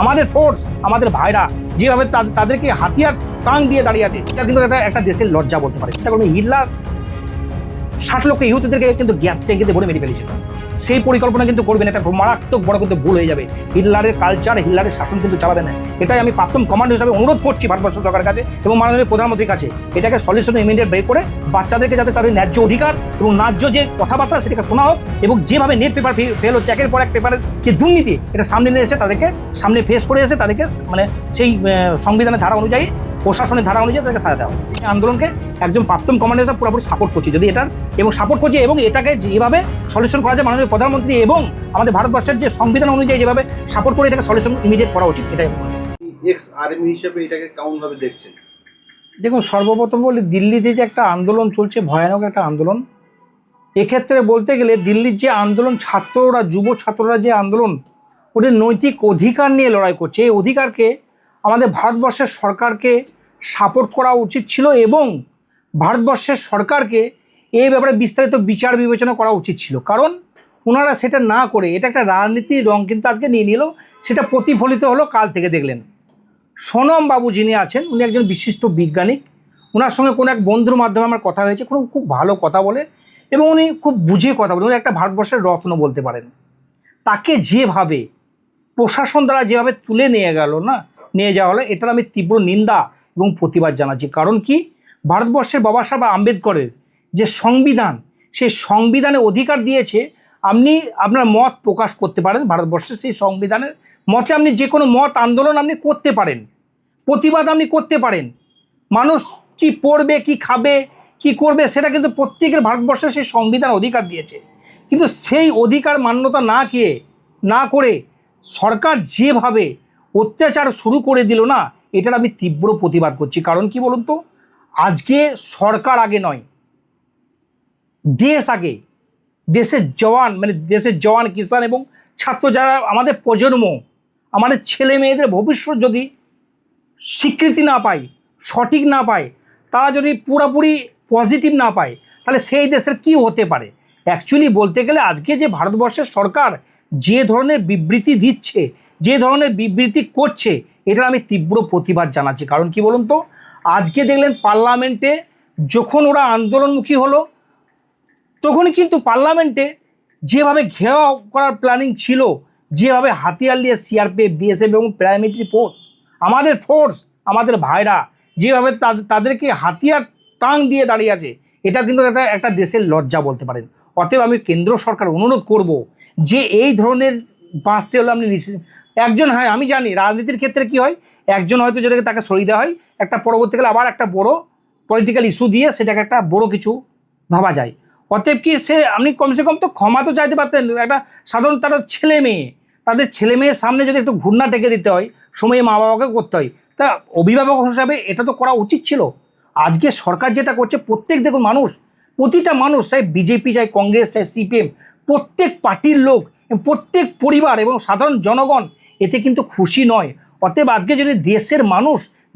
আমাদের ফোর্স, আমাদের ভাইরা যেভাবে তাদেরকে হাতিয়ার টাং দিয়ে দাঁড়িয়ে আছে, এটা কিন্তু একটা দেশের লজ্জা বলতে পারে। এটা কোনো হিটলার 60 লক্ষ ইহুদিদেরকে কিন্তু গ্যাস ট্যাঙ্কিতে ভরে মেরে ফেলেছিল। সেই পরিকল্পনা কিন্তু করবেন, এটা মারাত্মক বড় কিন্তু ভুল হয়ে যাবে। হিটলারের কালচার, হিটলারের শাসন কিন্তু চালাবে না। এটাই আমি প্রাক্তন কমান্ডার হিসাবে অনুরোধ করছি ভারতবর্ষ সরকারের কাছে এবং মাননীয় প্রধানমন্ত্রীর কাছে, এটাকে সলিউশন ইমিডিয়েট বের করে বাচ্চাদেরকে যাতে তাদের ন্যায্য অধিকার এবং ন্যায্য যে কথাবার্তা সেটাকে শোনা হোক, এবং যেভাবে নেট পেপার ফেল হচ্ছে একের পর এক পেপারের যে দুর্নীতি, এটা সামনে নিয়ে এসে তাদেরকে সামনে ফেস করে এসে তাদেরকে মানে সেই সংবিধানের ধারা অনুযায়ী, প্রশাসনের ধারা অনুযায়ী তাদেরকে সাজা দেওয়া হয়। এই আন্দোলনকে একজন প্রাক্তন কমান্ডার পুরোপুরি সাপোর্ট করছি, যদি এটার এবং সাপোর্ট করছি, এবং এটাকে যেভাবে সলিউশন করা যায় মাননীয় প্রধানমন্ত্রী এবং আমাদের ভারতবর্ষের যে সংবিধান অনুযায়ী যেভাবে সাপোর্ট করে এটাকে সলিউশন ইমিডিয়েট করা উচিত, এটাই আমি বলবো। এক্স আর্মি হিসেবে এটাকে কেমনভাবে দেখছেন? দেখুন, সর্বপ্রথম বলি, দিল্লিতে যে একটা আন্দোলন চলছে, ভয়ানক একটা আন্দোলন। এক্ষেত্রে বলতে গেলে দিল্লির যে আন্দোলন, ছাত্ররা, যুব ছাত্ররা যে আন্দোলন, ওদের নৈতিক অধিকার নিয়ে লড়াই করছে। এই অধিকারকে আমাদের ভারতবর্ষের সরকারকে সাপোর্ট করা উচিত ছিল, এবং ভারতবর্ষের সরকারকে এই ব্যাপারে বিস্তারিত বিচার বিবেচনা করা উচিত ছিল। কারণ ওনারা সেটা না করে এটা একটা রাজনীতির রং কিন্তু আজকে নিয়ে নিল। সেটা প্রতিফলিত হলো কাল থেকে দেখলেন। সোনম বাবু যিনি আছেন, উনি একজন বিশিষ্ট বিজ্ঞানী। ওনার সঙ্গে কোনো এক বন্ধুর মাধ্যমে আমার কথা হয়েছে, খুব ভালো কথা বলে এবং উনি খুব বুঝে কথা বলে। উনি একটা ভারতবর্ষের রত্ন বলতে পারেন। তাকে যেভাবে প্রশাসন দ্বারা যেভাবে তুলে নিয়ে যাওয়া হলো, এটার আমি তীব্র নিন্দা এবং প্রতিবাদ জানাচ্ছি। কারণ কি, ভারতবর্ষের বাবা সাহেব আম্বেদকরের যে সংবিধান, সেই সংবিধানে অধিকার দিয়েছে আপনি আপনার মত প্রকাশ করতে পারেন। ভারতবর্ষের সেই সংবিধানের মতে আপনি যে কোনো মত আন্দোলন আপনি করতে পারেন, প্রতিবাদ আপনি করতে পারেন। মানুষ কি পড়বে, কি খাবে, কি করবে, সেটা কিন্তু প্রত্যেকের ভারতবর্ষের সেই সংবিধান অধিকার দিয়েছে। কিন্তু সেই অধিকার মান্যতা না করে সরকার যেভাবে অত্যাচার শুরু করে দিল না, এটার আমি তীব্র প্রতিবাদ করছি। কারণ কি বলুন তো, আজকে সরকার আগে নয়, দেশ আগে। দেশের জওয়ান কিষাণ এবং ছাত্র যারা আমাদের প্রজন্ম, আমাদের ছেলে মেয়েদের ভবিষ্যৎ যদি স্বীকৃতি না পায়, সঠিক না পায়, তারা যদি পুরোপুরি পজিটিভ না পায়, তাহলে সেই দেশের কি হতে পারে। অ্যাকচুয়ালি বলতে গেলে আজকে যে ভারতবর্ষের সরকার যে ধরনের বিবৃতি দিচ্ছে, যে ধরনের বিবৃতি করছে, এটার আমি তীব্র প্রতিবাদ জানাচ্ছি। কারণ কি বলুন তো, আজকে দেখলেন পার্লামেন্টে যখন ওরা আন্দোলনমুখী হলো, তখন কিন্তু পার্লামেন্টে যেভাবে ঘেরাও করার প্ল্যানিং ছিল, যেভাবে হাতিয়ার নিয়ে সিআরপিএফ, বিএসএফ এবং প্যারামিলিটারি ফোর্স, আমাদের ভাইরা যেভাবে তাদেরকে হাতিয়ার টাং দিয়ে দাঁড়িয়ে আছে, এটা কিন্তু একটা দেশের লজ্জা বলতে পারেন। অতএব আমি কেন্দ্র সরকার অনুরোধ করব যে এই ধরনের বাঁচতে হলে আপনি একজন, হ্যাঁ আমি জানি রাজনীতির ক্ষেত্রে কি হয়, একজন হয়তো যদি তাকে সরিয়ে দেওয়া হয়, একটা পরবর্তীকালে আবার একটা বড় পলিটিক্যাল ইস্যু দিয়ে সেটাকে একটা বড় কিছু ভাবা যায়। অতএব কি আপনি কমসে কম তো ক্ষমা তো চাইতে পারতেন। একটা সাধারণ তাদের ছেলে মেয়ের সামনে যদি একটু ঘূর্ণা টেকে দিতে হয়, সময়ে মা বাবাকে করতে হয়, তা অভিভাবক হিসাবে এটা তো করা উচিত ছিল। আজকে সরকার যেটা করছে, দেখুন প্রতিটা মানুষ, চাই বিজেপি, চাই কংগ্রেস, চাই সিপিএম, প্রত্যেক পার্টির লোক, প্রত্যেক পরিবার এবং সাধারণ জনগণ এতে কিন্তু খুশি নয়। অতএব আজকে যদি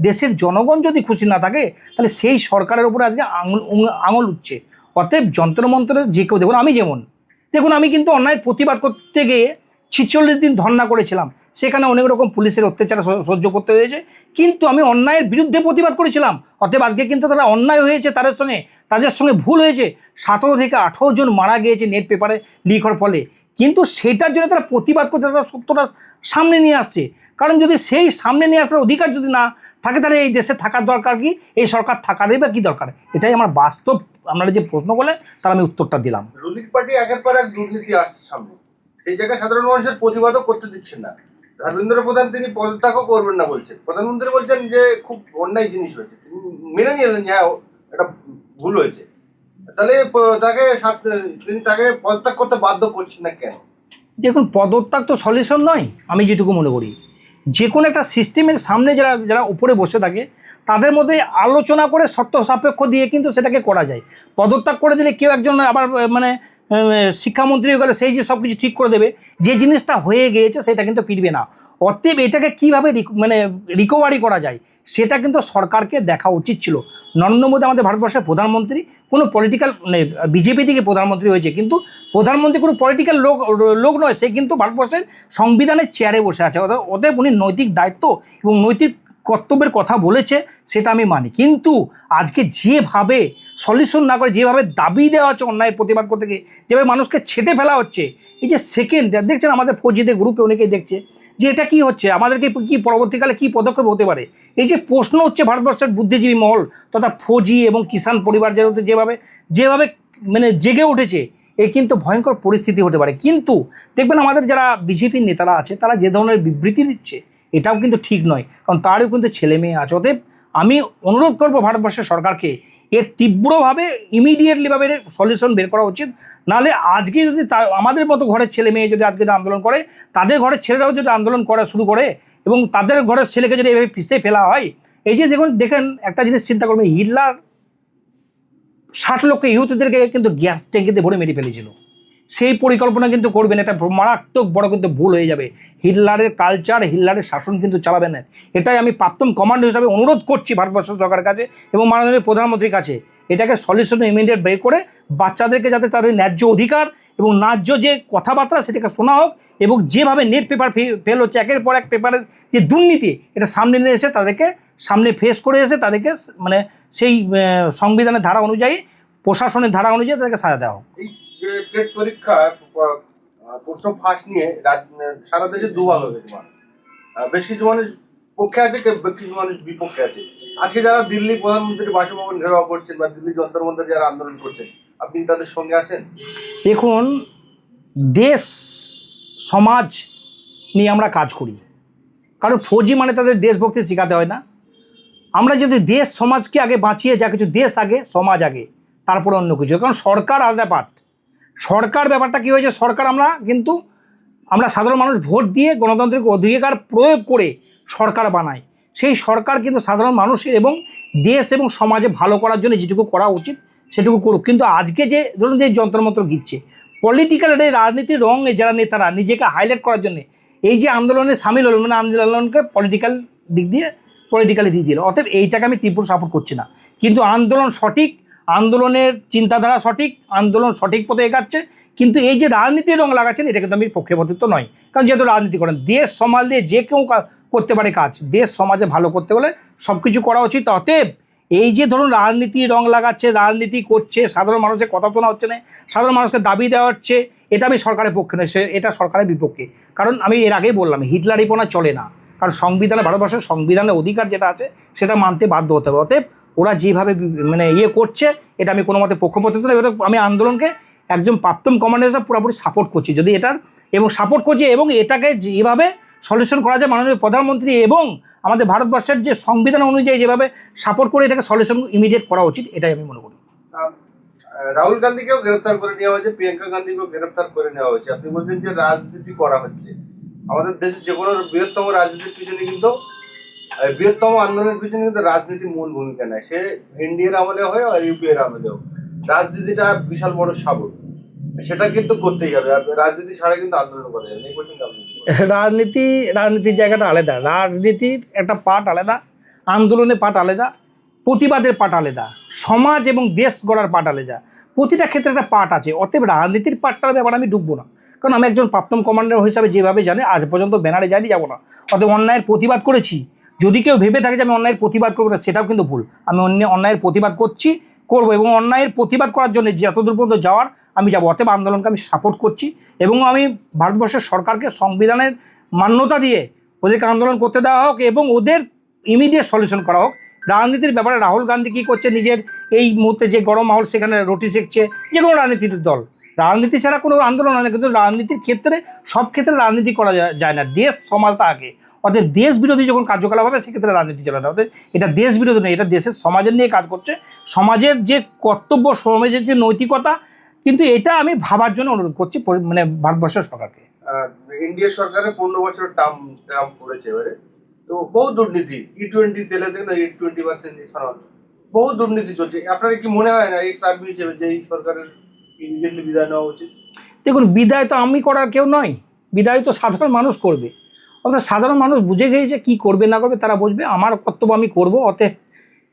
দেশের জনগণ যদি খুশি না থাকে, তাহলে সেই সরকারের উপরে আজকে আঙুল উঠছে। অতএব যন্ত্রমন্ত্রে যে কেউ, দেখুন আমি কিন্তু অন্যায়ের প্রতিবাদ করতে গিয়ে 46 দিন ধর্ণা করেছিলাম। সেখানে অনেক রকম পুলিশের অত্যাচার সহ্য করতে হয়েছে, কিন্তু আমি অন্যায়ের বিরুদ্ধে প্রতিবাদ করেছিলাম। অতএব আজকে কিন্তু তারা অন্যায় হয়েছে, তাদের সঙ্গে ভুল হয়েছে। 17 থেকে 18 জন মারা গিয়েছে নেট পেপারে লিক হওয়ার ফলে, কিন্তু সেটার জন্য তারা প্রতিবাদ করছে, তারা সত্যটা সামনে নিয়ে আসছে। কারণ যদি সেই সামনে নিয়ে আসার অধিকার যদি না থাকে, তাহলে এই দেশে থাকার দরকার কি, এই সরকার থাকারই বা কী দরকার? এটাই আমার বাস্তব, আপনারা যে প্রশ্ন করলেন তার আমি উত্তরটা দিলাম। রুলিং পার্টি একের পর এক দুর্নীতি আসছে সামনে, সেই জায়গায় সাধারণ মানুষের প্রতিবাদও করতে দিচ্ছেন না। ধর্মেন্দ্র প্রধান তিনি পদত্যাগও করবেন না বলছেন। প্রধানমন্ত্রী বলছেন যে খুব অন্যায় জিনিস হয়েছে, তিনি মেনে নিলেন যে হ্যাঁ এটা ভুল হয়েছে, তাহলে তিনি তাকে পদত্যাগ করতে বাধ্য করছেন না কেন? দেখুন, পদত্যাগ তো সলিউশন নয়। আমি যেটুকু মনে করি, যে কোনো একটা সিস্টেমের সামনে যারা উপরে বসে থাকে, তাদের মধ্যে আলোচনা করে সত্য সাপেক্ষ দিয়ে কিন্তু সেটাকে করা যায়। পদত্যাগ করে দিলে কেউ একজন আবার শিক্ষামন্ত্রী হয়ে গেলে সেই যে সব কিছু ঠিক করে দেবে, যে জিনিসটা হয়ে গিয়েছে সেটা কিন্তু ফিরবে না। অতএব এটাকে কীভাবে মানে রিকভারি করা যায় সেটা কিন্তু সরকারকে দেখা উচিত ছিল। নরেন্দ্র মোদী আমাদের ভারতবর্ষের প্রধানমন্ত্রী, কোনো পলিটিক্যাল মানে বিজেপি থেকে প্রধানমন্ত্রী হয়েছে, কিন্তু প্রধানমন্ত্রী কোনো পলিটিক্যাল লোক নয়, সে কিন্তু ভারতবর্ষের সংবিধানের চেয়ারে বসে আছে। অতএব উনি নৈতিক দায়িত্ব এবং নৈতিক কর্তব্যের কথা বলেছে, সেটা আমি মানি। কিন্তু আজকে যেভাবে সলিউশন না করে যেভাবে দাবি দেওয়া হচ্ছে অন্যায়ের প্রতিবাদ করতে গিয়ে, যেভাবে মানুষকে ছেটে ফেলা হচ্ছে, এই যে সেকেন্ড দেখছেন আমাদের ফৌজিদের গ্রুপে অনেকেই দেখছে যে এটা কি হচ্ছে, আমাদেরকে কি পরবর্তীকালে কি পদক্ষেপ হতে পারে। এই যে প্রশ্ন হচ্ছে ভারতবর্ষের বুদ্ধিজীবী মহল তথা ফৌজি এবং কিষাণ পরিবার যেভাবে যেভাবে মানে জেগে উঠেছে, এ কিন্তু ভয়ঙ্কর পরিস্থিতি হতে পারে। কিন্তু দেখবেন আমাদের যারা বিজেপির নেতারা আছে তারা যে ধরনের বিবৃতি দিচ্ছে এটাও কিন্তু ঠিক নয়, কারণ তারও কিন্তু ছেলে মেয়ে আছে। অতএব আমি অনুরোধ করব ভারতবর্ষের সরকারকে এর তীব্রভাবে ইমিডিয়েটলিভাবে সলিউশন বের করা উচিত। নাহলে আজকে যদি আমাদের মতো ঘরের ছেলে মেয়ে যদি আজকে আন্দোলন করে, তাদের ঘরের ছেলেরাও যদি আন্দোলন করা শুরু করে এবং তাদের ঘরের ছেলেকে যদি এভাবে পিষে ফেলা হয়, এই যে দেখেন একটা জিনিস চিন্তা করবেন, হিটলার 60 লক্ষ ইহুদিদেরকে কিন্তু গ্যাস ট্যাঙ্কিতে ভরে মেরে ফেলেছিল। সেই পরিকল্পনা কিন্তু করবেন, এটা মারাত্মক বড় কিন্তু ভুল হয়ে যাবে। হিটলারের কালচার, হিটলারের শাসন কিন্তু চালাবেন না। এটাই আমি প্রাক্তন কমান্ডো হিসাবে অনুরোধ করছি ভারতবর্ষ সরকারের কাছে এবং মাননীয় প্রধানমন্ত্রীর কাছে, এটাকে সলিউশন ইমিডিয়েট বের করে বাচ্চাদেরকে যাতে তাদের ন্যায্য অধিকার এবং ন্যায্য যে কথাবার্তা সেটাকে শোনা হোক, এবং যেভাবে নেট পেপার ফেল হচ্ছে একের পর এক পেপারের যে দুর্নীতি, এটা সামনে নিয়ে এসে তাদেরকে সামনে ফেস করে এসে তাদেরকে মানে সেই সংবিধানের ধারা অনুযায়ী, প্রশাসনের ধারা অনুযায়ী তাদেরকে সাজা দেওয়া হোক। এই যে টেট পরীক্ষা প্রশ্ন ফাঁস নিয়ে সারা দেশে দুভাগ হয়ে গেছে মানুষ। বেশ কিছু মানুষ পক্ষে আছে, বেশ কিছু মানুষ বিপক্ষে আছে। আজকে যারা দিল্লি প্রধানমন্ত্রীর বাসভবন ঘেরাও করছেন বা দিল্লি যন্তর মন্ত্রে যারা আন্দোলন করছেন, আপনি তাদের সঙ্গে আছেন? দেখুন, দেশ সমাজ নিয়ে আমরা কাজ করি, কারণ ফৌজি মানে তাদের দেশভক্তি শেখাতে হয় না। আমরা যদি দেশ সমাজকে আগে বাঁচিয়ে, যা কিছু দেশ আগে সমাজ আগে তারপরে অন্য কিছু, কারণ সরকার আলাদা পার্ট। সরকার ব্যাপারটা কী হয়েছে, সরকার আমরা সাধারণ মানুষ ভোট দিয়ে গণতান্ত্রিক অধিকার প্রয়োগ করে সরকার বানাই। সেই সরকার কিন্তু সাধারণ মানুষের এবং দেশ এবং সমাজে ভালো করার জন্য যেটুকু করা উচিত সেটুকু করুক। কিন্তু আজকে যে ধরুন যে যন্ত্রমন্ত্র গিচ্ছে, পলিটিক্যাল রাজনীতির রং যারা নেতারা নিজেকে হাইলাইট করার জন্য এই যে আন্দোলনে সামিল হলো, মানে আন্দোলনকে পলিটিক্যাল দিক দিয়ে পলিটিক্যালি দিয়ে দিল। অতএব এইটাকে আমি তীব্র সাপোর্ট করছি না। কিন্তু আন্দোলন সঠিক, আন্দোলনের চিন্তাধারা সঠিক, আন্দোলন সঠিক পথে এগাচ্ছে। কিন্তু এই যে রাজনীতির রং লাগাচ্ছেন এটা কিন্তু আমি পক্ষপাতিত্ব নয়, কারণ যেহেতু রাজনীতি করেন, দেশ সমাজ নিয়ে যে কেউ করতে পারে কাজ। দেশ সমাজে ভালো করতে হলে সব কিছু করা উচিত। অতএব এই যে ধরুন রাজনীতি রং লাগাচ্ছে, রাজনীতি করছে, সাধারণ মানুষের কথা শোনা হচ্ছে না, সাধারণ মানুষকে দাবি দেওয়া হচ্ছে, এটা আমি সরকারের পক্ষে নয়, এটা সরকারের বিপক্ষে। কারণ আমি এর আগেই বললাম, হিটলারিপনা চলে না, কারণ সংবিধানে, ভারতবর্ষের সংবিধানের অধিকার যেটা আছে সেটা মানতে বাধ্য হতে হবে। অতএব ওরা যেভাবে মানে করছে এটা আমি কোনো মতে পক্ষপাতিত্ব নয়। আমি আন্দোলনকে একজন প্রাক্তন কমান্ডার পুরোপুরি সাপোর্ট করছি, যদি এটার এবং সাপোর্ট করছি, এবং এটাকে যেভাবে সলিউশন করা যায় মাননীয় প্রধানমন্ত্রী এবং আমাদের ভারতবর্ষের যে সংবিধান অনুযায়ী যেভাবে সাপোর্ট করে এটাকে সলিউশন ইমিডিয়েট করা উচিত, এটাই আমি মনে করি। রাহুল গান্ধীকেও গ্রেফতার করে নেওয়া হয়েছে, প্রিয়াঙ্কা গান্ধীকেও গ্রেফতার করে নেওয়া হয়েছে। আপনি বলছেন যে রাজনীতি করা হচ্ছে। আমাদের দেশে যে কোনো বৃহত্তম রাজনীতির পিছনে কিন্তু, বৃহত্তম আন্দোলনের পিছনে কিন্তু রাজনীতি মূল ভূমিকা নেয়, সে এনডিএর আমলে হয় আর ইউপিএর আমলে হোক। রাজনীতিটা বিশাল বড় সাগর, সেটা কিন্তু করতেই হবে। রাজনীতি ছাড়া কিন্তু আন্দোলন করা যাবে না। এই প্রসঙ্গে আপনি রাজনীতির জায়গাটা আলাদা, রাজনীতির একটা পার্ট আলাদা, আন্দোলনের পার্ট আলাদা, প্রতিবাদের পার্ট আলাদা, সমাজ এবং দেশ গড়ার পার্ট আলাদা। প্রতিটা ক্ষেত্রে একটা পার্ট আছে। অতএব রাজনীতির পার্টটার ব্যাপারে আমি ঢুকবো না, কারণ আমি একজন প্রাক্তন কমান্ডার হিসাবে যেভাবে জানে, আজ পর্যন্ত ব্যানারে যাইনি, যাবো না। অতএব অন্যায়ের প্রতিবাদ করেছি। যদি কেউ ভেবে থাকে যে আমি অন্যায়ের প্রতিবাদ করবো না, সেটাও কিন্তু ভুল। আমি অন্যায়ের প্রতিবাদ করবো এবং অন্যায়ের প্রতিবাদ করার জন্য যতদূর পর্যন্ত যাওয়ার আমি যাবো। অতএব আন্দোলনকে আমি সাপোর্ট করছি এবং আমি ভারতবর্ষের সরকারকে সংবিধানের মান্যতা দিয়ে ওদেরকে আন্দোলন করতে দেওয়া হোক এবং ওদের ইমিডিয়েট সলিউশন করা হোক। রাজনীতির ব্যাপারে রাহুল গান্ধী কী করছে, নিজের এই মুহূর্তে যে গরম মাহল সেখানে রুটি সেঁকছে, যে কোনো রাজনীতির দল, রাজনীতি ছাড়া কোনো আন্দোলন হয় না। কিন্তু রাজনীতির ক্ষেত্রে সব ক্ষেত্রে রাজনীতি করা যায় না, দেশ সমাজটা আগে। অতএব দেশ বিরোধী যখন কার্যকলাপ হবে সেক্ষেত্রে রাজনীতি চলে না। অতএব এটা দেশ বিরোধী নেই, এটা দেশের সমাজের নিয়ে কাজ করছে, সমাজের যে কর্তব্য, সমাজের যে নৈতিকতা, কিন্তু এটা আমি ভাবার জন্য অনুরোধ করছি মানে ভারতবর্ষের সরকারকে। ইন্ডিয়া সরকারের 15 বছরের টার্ম পড়েছে এবারে, তো বহু দুর্নীতি, E20 তেলে দেখুন 20% ইথানল, বহু দুর্নীতি চলছে। আপনার কি মনে হয় না এক্স আর্মি হিসেবে যে এই সরকারের ইমিডিয়েটলি বিদায় নেওয়া উচিত? দেখুন, বিদায় তো আমি করার কেউ নয়, বিদায় তো সাধারণ মানুষ করবে। অর্থাৎ সাধারণ মানুষ বুঝে গিয়েছে কী করবে না করবে তারা বুঝবে, আমার কর্তব্য আমি করব, অতএব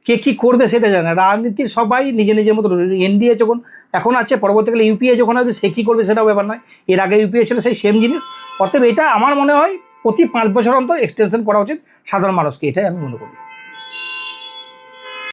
কে কী করবে সেটা জানে না। রাজনীতির সবাই নিজের নিজের মতো, এনডিএ যখন এখন আছে, পরবর্তীকালে ইউপিএ যখন আসবে সে কী করবে সেটাও ব্যাপার নয়, এর আগে ইউপিএ ছিল সেই সেম জিনিস। অতএব এটা আমার মনে হয় প্রতি 5 বছর অন্তর এক্সটেনশন করা উচিত সাধারণ মানুষকে, এটাই আমি মনে করি।